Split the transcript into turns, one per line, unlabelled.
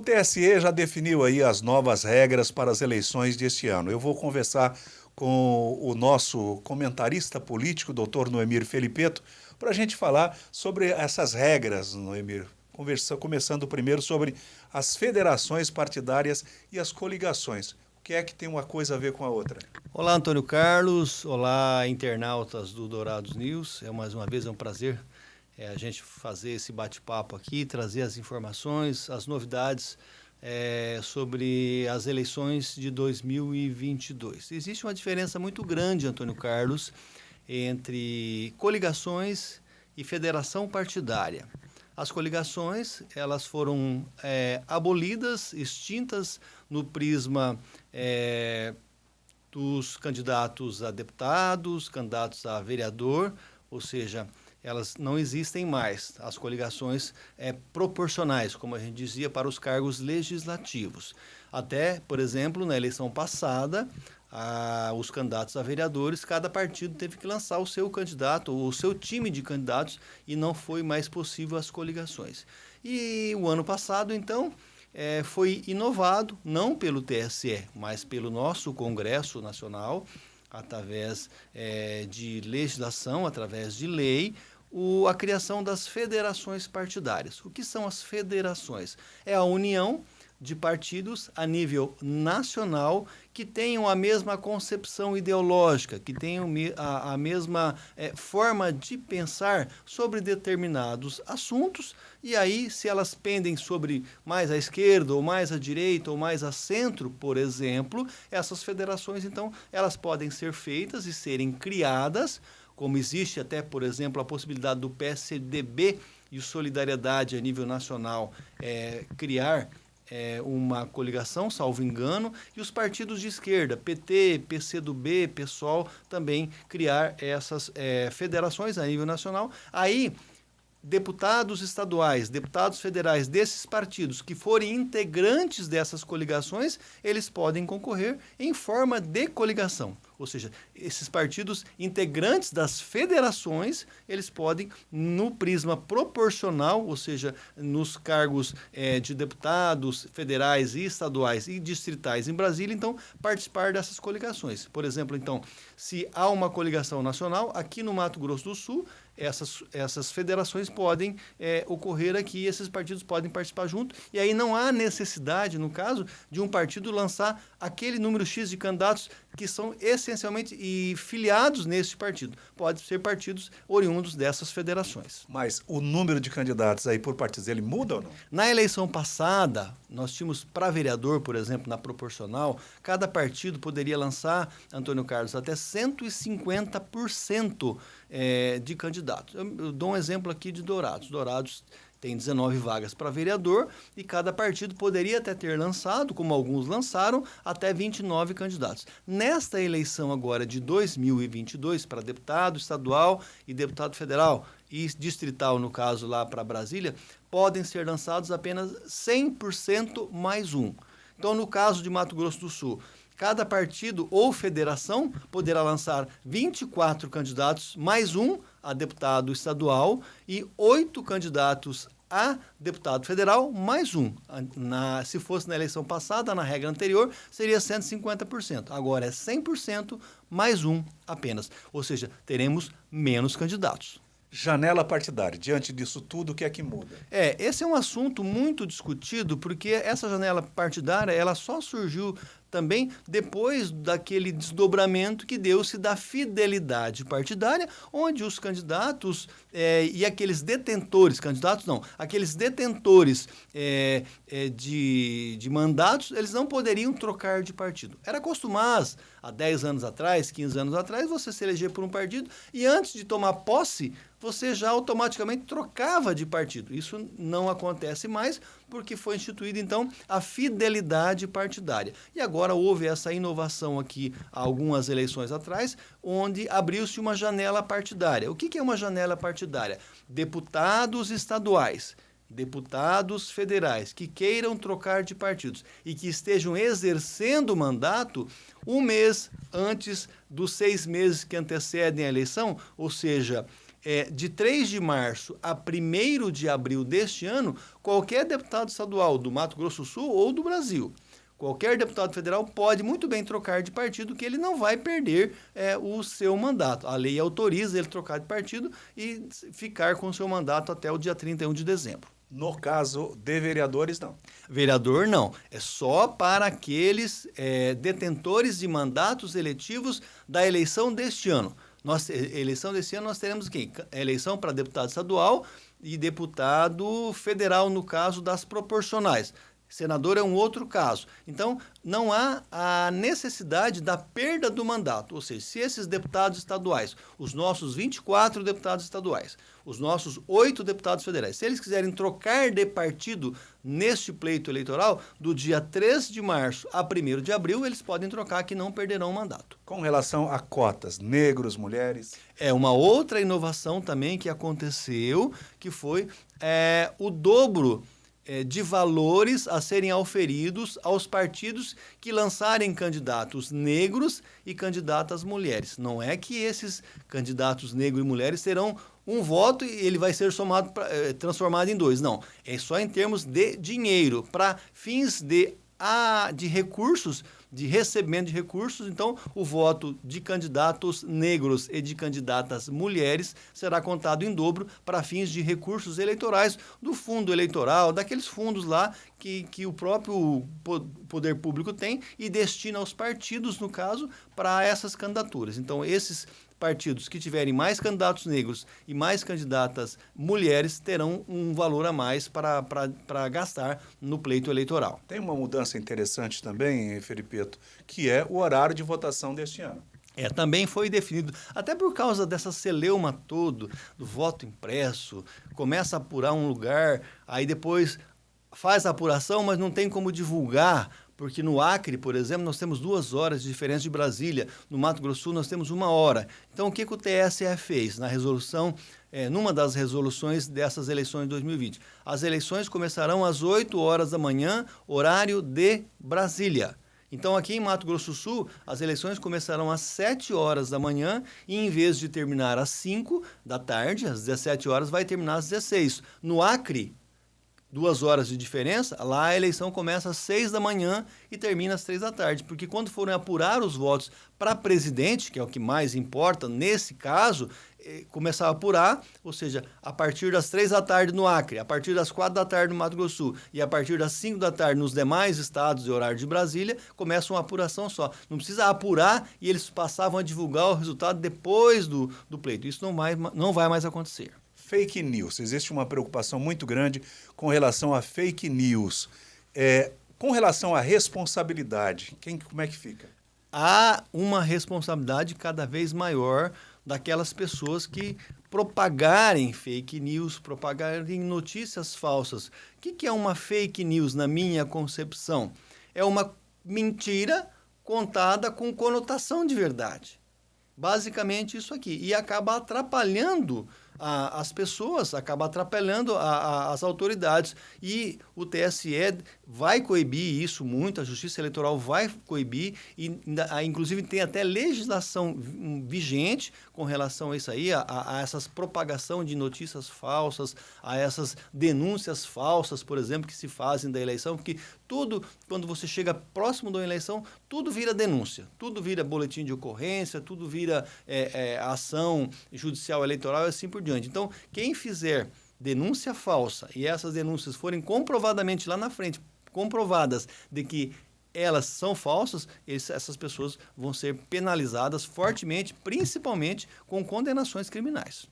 TSE já definiu aí as novas regras para as eleições deste ano. Eu vou conversar com o nosso comentarista político, doutor Noemir Felipeto, para a gente falar sobre essas regras, Noemir. Começando primeiro sobre as federações partidárias e as coligações. O que é que tem uma coisa a ver com a outra?
Olá, Antônio Carlos. Olá, internautas do Dourados News. Mais uma vez um prazer a gente fazer esse bate-papo aqui, trazer as informações, as novidades sobre as eleições de 2022. Existe uma diferença muito grande, Antônio Carlos, entre coligações e federação partidária. As coligações, elas foram abolidas, extintas no prisma dos candidatos a deputados, candidatos a vereador, ou seja, elas não existem mais. As coligações proporcionais, como a gente dizia, para os cargos legislativos. Até, por exemplo, na eleição passada, os candidatos a vereadores, cada partido teve que lançar o seu candidato, ou o seu time de candidatos, e não foi mais possível as coligações. E o ano passado, então, foi inovado, não pelo TSE, mas pelo nosso Congresso Nacional, através de legislação, através de lei, a criação das federações partidárias. O que são as federações? É a união de partidos a nível nacional que tenham a mesma concepção ideológica, que tenham a mesma forma de pensar sobre determinados assuntos, e aí, se elas pendem sobre mais à esquerda, ou mais à direita, ou mais a centro, por exemplo, essas federações, então, elas podem ser feitas e serem criadas, como existe até, por exemplo, a possibilidade do PSDB e o Solidariedade a nível nacional criar uma coligação, salvo engano, e os partidos de esquerda, PT, PCdoB, PSOL, também criar essas federações a nível nacional. Aí, deputados estaduais, deputados federais desses partidos que forem integrantes dessas coligações, eles podem concorrer em forma de coligação. Ou seja, esses partidos integrantes das federações, eles podem, no prisma proporcional, ou seja, nos cargos de deputados federais e estaduais e distritais em Brasília, então, participar dessas coligações. Por exemplo, então, se há uma coligação nacional, aqui no Mato Grosso do Sul, essas federações podem ocorrer aqui, esses partidos podem participar junto, e aí não há necessidade, no caso, de um partido lançar aquele número X de candidatos que são essencialmente filiados nesse partido. Pode ser partidos oriundos dessas federações.
Mas o número de candidatos aí por partidos, ele muda ou não?
Na eleição passada, nós tínhamos para vereador, por exemplo, na proporcional, cada partido poderia lançar, Antônio Carlos, até 150% de candidatos. Eu dou um exemplo aqui de Dourados. Dourados tem 19 vagas para vereador e cada partido poderia até ter lançado, como alguns lançaram, até 29 candidatos. Nesta eleição agora de 2022, para deputado estadual e deputado federal e distrital, no caso lá para Brasília, podem ser lançados apenas 100% mais um. Então, no caso de Mato Grosso do Sul, cada partido ou federação poderá lançar 24 candidatos, mais um a deputado estadual e 8 candidatos a deputado federal, mais um. Se fosse na eleição passada, na regra anterior, seria 150%. Agora é 100% mais um apenas. Ou seja, teremos menos candidatos.
Janela partidária. Diante disso tudo, o que é que muda?
Esse é um assunto muito discutido, porque essa janela partidária, ela só surgiu também depois daquele desdobramento que deu-se da fidelidade partidária, onde os candidatos e aqueles detentores, candidatos não, aqueles detentores de mandatos, eles não poderiam trocar de partido. Era costumaz, há 10 anos atrás, 15 anos atrás, você se eleger por um partido e antes de tomar posse, você já automaticamente trocava de partido. Isso não acontece mais porque foi instituída, então, a fidelidade partidária. E agora houve essa inovação aqui, há algumas eleições atrás, onde abriu-se uma janela partidária. O que é uma janela partidária? Deputados estaduais, deputados federais que queiram trocar de partidos e que estejam exercendo o mandato um mês antes dos 6 meses que antecedem a eleição, ou seja, de 3 de março a 1º de abril deste ano, qualquer deputado estadual do Mato Grosso do Sul ou do Brasil, qualquer deputado federal pode muito bem trocar de partido, que ele não vai perder o seu mandato. A lei autoriza ele trocar de partido e ficar com o seu mandato até o dia 31 de dezembro.
No caso de vereadores, não.
Vereador, não. É só para aqueles detentores de mandatos eletivos da eleição deste ano. Eleição deste ano nós teremos quem? Eleição para deputado estadual e deputado federal, no caso das proporcionais. Senador é um outro caso. Então, não há a necessidade da perda do mandato. Ou seja, se esses deputados estaduais, os nossos 24 deputados estaduais, os nossos 8 deputados federais, se eles quiserem trocar de partido neste pleito eleitoral, do dia 3 de março a 1º de abril, eles podem trocar, que não perderão o mandato.
Com relação a cotas, negros, mulheres...
É uma outra inovação também que aconteceu, que foi o dobro de valores a serem auferidos aos partidos que lançarem candidatos negros e candidatas mulheres. Não é que esses candidatos negros e mulheres terão um voto e ele vai ser transformado em 2. Não, é só em termos de dinheiro, para fins de recursos, de recebimento de recursos. Então, o voto de candidatos negros e de candidatas mulheres será contado em dobro para fins de recursos eleitorais do fundo eleitoral, daqueles fundos lá que o próprio poder público tem e destina aos partidos, no caso, para essas candidaturas. Então, esses partidos que tiverem mais candidatos negros e mais candidatas mulheres terão um valor a mais para gastar no pleito eleitoral.
Tem uma mudança interessante também, Felipeto, que é o horário de votação deste ano.
Também foi definido, até por causa dessa celeuma todo, do voto impresso, começa a apurar um lugar, aí depois faz a apuração, mas não tem como divulgar, porque no Acre, por exemplo, nós temos 2 horas de diferença de Brasília, no Mato Grosso do Sul nós temos 1 hora. Então, o que o TSE fez na resolução, numa das resoluções dessas eleições de 2020? As eleições começarão às 8 horas da manhã, horário de Brasília. Então, aqui em Mato Grosso do Sul, as eleições começarão às 7 horas da manhã e, em vez de terminar às 5 da tarde, às 17 horas, vai terminar às 16. No Acre, 2 horas de diferença, lá a eleição começa às 6 da manhã e termina às 3 da tarde, porque quando forem apurar os votos para presidente, que é o que mais importa nesse caso, começar a apurar, ou seja, a partir das 3 da tarde no Acre, a partir das 4 da tarde no Mato Grosso do Sul e a partir das 5 da tarde nos demais estados e horário de Brasília, começa uma apuração só. Não precisa apurar e eles passavam a divulgar o resultado depois do pleito. Isso não vai mais acontecer.
Fake news. Existe uma preocupação muito grande com relação a fake news. Com relação à responsabilidade, como é que fica?
Há uma responsabilidade cada vez maior daquelas pessoas que propagarem fake news, propagarem notícias falsas. O que é uma fake news na minha concepção? É uma mentira contada com conotação de verdade. Basicamente isso aqui. E acaba atrapalhando as pessoas, acaba atrapalhando as autoridades. E o TSE vai coibir isso muito, a Justiça Eleitoral vai coibir, e inclusive tem até legislação vigente com relação a isso aí, a essas propagação de notícias falsas, a essas denúncias falsas, por exemplo, que se fazem da eleição, porque tudo, quando você chega próximo da eleição, tudo vira denúncia, tudo vira boletim de ocorrência, tudo vira ação judicial eleitoral e assim por diante. Então, quem fizer denúncia falsa e essas denúncias forem comprovadamente lá na frente, comprovadas de que elas são falsas, essas pessoas vão ser penalizadas fortemente, principalmente com condenações criminais.